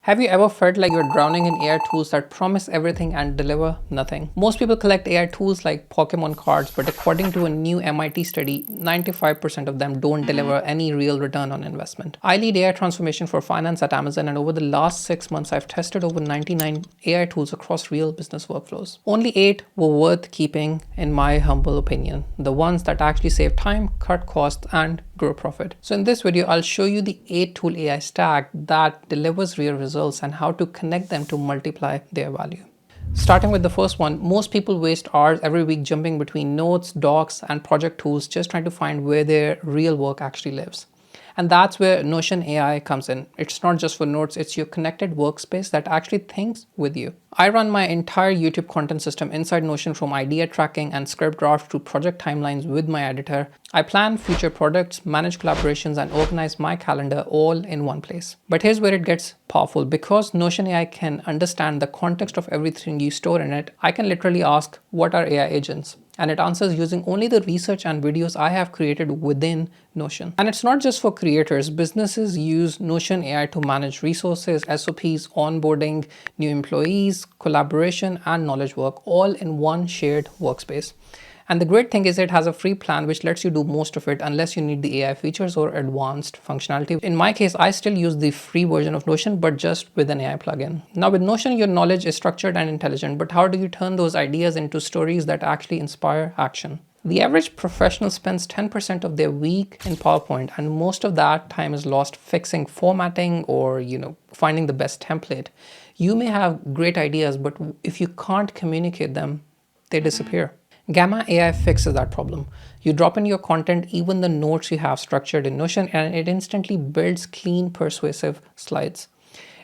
Have you ever felt like you're drowning in AI tools that promise everything and deliver nothing? Most people collect AI tools like Pokemon cards, but according to a new MIT study, 95% of them don't deliver any real return on investment. I lead AI transformation for finance at Amazon, and over the last 6 months, I've tested over 99 AI tools across real business workflows. Only 8 were worth keeping, in my humble opinion, the ones that actually save time, cut costs, and grow profit. So in this video, I'll show you the 8 tool AI stack that delivers real results and how to connect them to multiply their value. Starting with the first one, most people waste hours every week jumping between notes, docs, and project tools just trying to find where their real work actually lives. And that's where Notion AI comes in. It's not just for notes, it's your connected workspace that actually thinks with you. I run my entire YouTube content system inside Notion, from idea tracking and script draft to project timelines with my editor. I plan future products, manage collaborations, and organize my calendar all in one place. But here's where it gets powerful. Because Notion AI can understand the context of everything you store in it, I can literally ask, what are AI agents? And it answers using only the research and videos I have created within Notion. And it's not just for creators. Businesses use Notion AI to manage resources, SOPs, onboarding new employees, collaboration, and knowledge work, all in one shared workspace. And the great thing is it has a free plan which lets you do most of it unless you need the AI features or advanced functionality. In my case, I still use the free version of Notion, but just with an AI plugin. Now with Notion, your knowledge is structured and intelligent, but how do you turn those ideas into stories that actually inspire action? The average professional spends 10% of their week in PowerPoint, and most of that time is lost fixing formatting or, finding the best template. You may have great ideas, but if you can't communicate them, they disappear. Gamma AI fixes that problem. You drop in your content, even the notes you have structured in Notion, and it instantly builds clean, persuasive slides.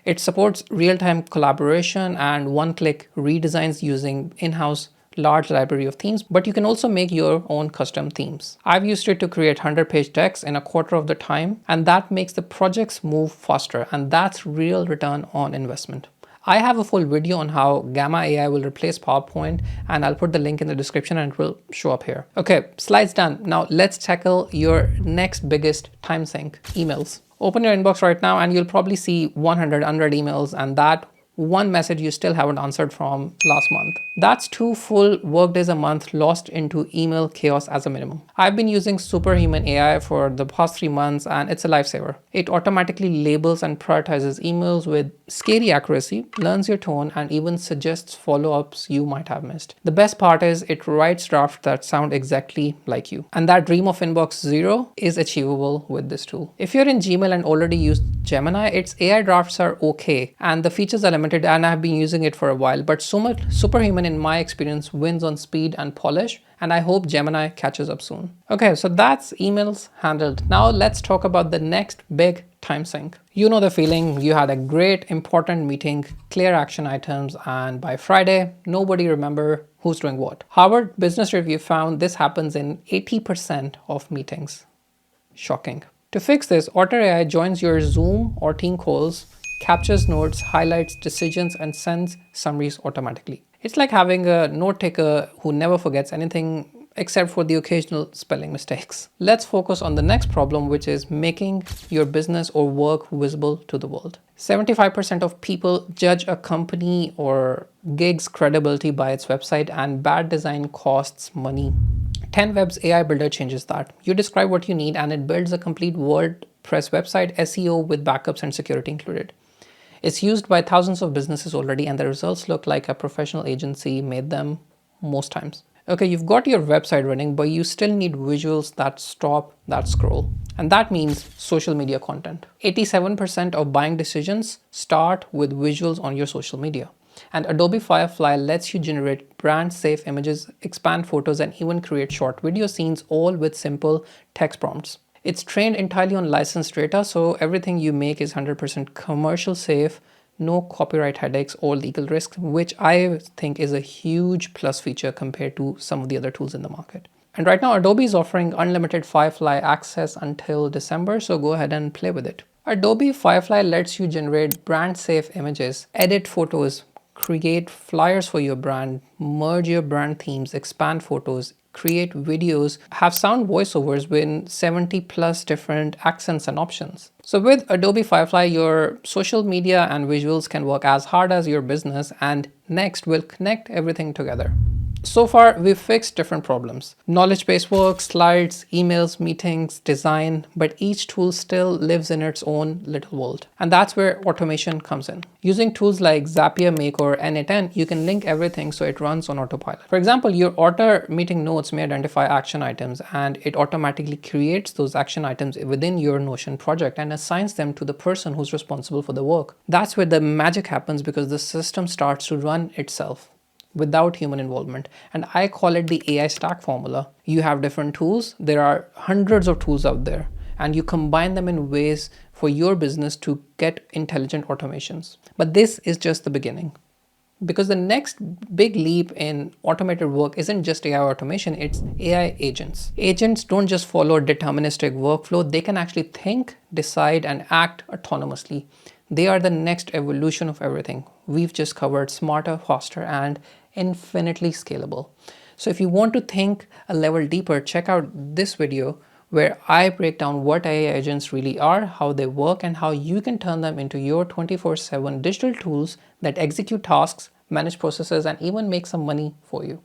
It supports real-time collaboration and one-click redesigns using in-house large library of themes, but you can also make your own custom themes. I've used it to create 100-page decks in a quarter of the time, and that makes the projects move faster, and that's real return on investment. I have a full video on how Gamma AI will replace PowerPoint, and I'll put the link in the description and it will show up here. Okay, slides done. Now let's tackle your next biggest time sink: emails. Open your inbox right now and you'll probably see 100 unread emails, and that one message you still haven't answered from last month. That's 2 full workdays a month lost into email chaos as a minimum. I've been using Superhuman AI for the past 3 months, and it's a lifesaver. It automatically labels and prioritizes emails with scary accuracy, learns your tone, and even suggests follow-ups you might have missed. The best part is it writes drafts that sound exactly like you. And that dream of inbox zero is achievable with this tool. If you're in Gmail and already use Gemini, its AI drafts are okay, and the features are limited, and I've been using it for a while, but Superhuman, in my experience, wins on speed and polish, and I hope Gemini catches up soon. Okay, so that's emails handled. Now let's talk about the next big time sink. You know the feeling. You had a great important meeting, clear action items, and by Friday, nobody remember who's doing what. Harvard Business Review found this happens in 80% of meetings. Shocking. To fix this, Otter AI joins your Zoom or team calls, captures notes, highlights decisions, and sends summaries automatically. It's like having a note taker who never forgets anything except for the occasional spelling mistakes. Let's focus on the next problem, which is making your business or work visible to the world. 75% of people judge a company or gig's credibility by its website, and bad design costs money. 10Web's AI Builder changes that. You describe what you need and it builds a complete WordPress website, SEO with backups and security included. It's used by thousands of businesses already, and the results look like a professional agency made them most times. Okay, you've got your website running, but you still need visuals that stop that scroll. And that means social media content. 87% of buying decisions start with visuals on your social media. And Adobe Firefly lets you generate brand-safe images, expand photos, and even create short video scenes, all with simple text prompts. It's trained entirely on licensed data, so everything you make is 100% commercial safe, no copyright headaches or legal risks, which I think is a huge plus feature compared to some of the other tools in the market. And right now, Adobe is offering unlimited Firefly access until December, so go ahead and play with it. Adobe Firefly lets you generate brand-safe images, edit photos, create flyers for your brand, merge your brand themes, expand photos, create videos, have sound voiceovers with 70 plus different accents and options. So with Adobe Firefly, your social media and visuals can work as hard as your business, and Next will connect everything together. So far, we've fixed different problems. Knowledge base work, slides, emails, meetings, design, but each tool still lives in its own little world. And that's where automation comes in. Using tools like Zapier, Make, or N8N, you can link everything so it runs on autopilot. For example, your Auto meeting notes may identify action items, and it automatically creates those action items within your Notion project and assigns them to the person who's responsible for the work. That's where the magic happens, because the system starts to run itself without human involvement. And I call it the AI stack formula. You have different tools. There are hundreds of tools out there, and you combine them in ways for your business to get intelligent automations. But this is just the beginning, because the next big leap in automated work isn't just AI automation, it's AI agents. Agents don't just follow a deterministic workflow, they can actually think, decide, and act autonomously. They are the next evolution of everything we've just covered: smarter, faster, and infinitely scalable. So if you want to think a level deeper, check out this video where I break down what AI agents really are, how they work, and how you can turn them into your 24/7 digital tools that execute tasks, manage processes, and even make some money for you.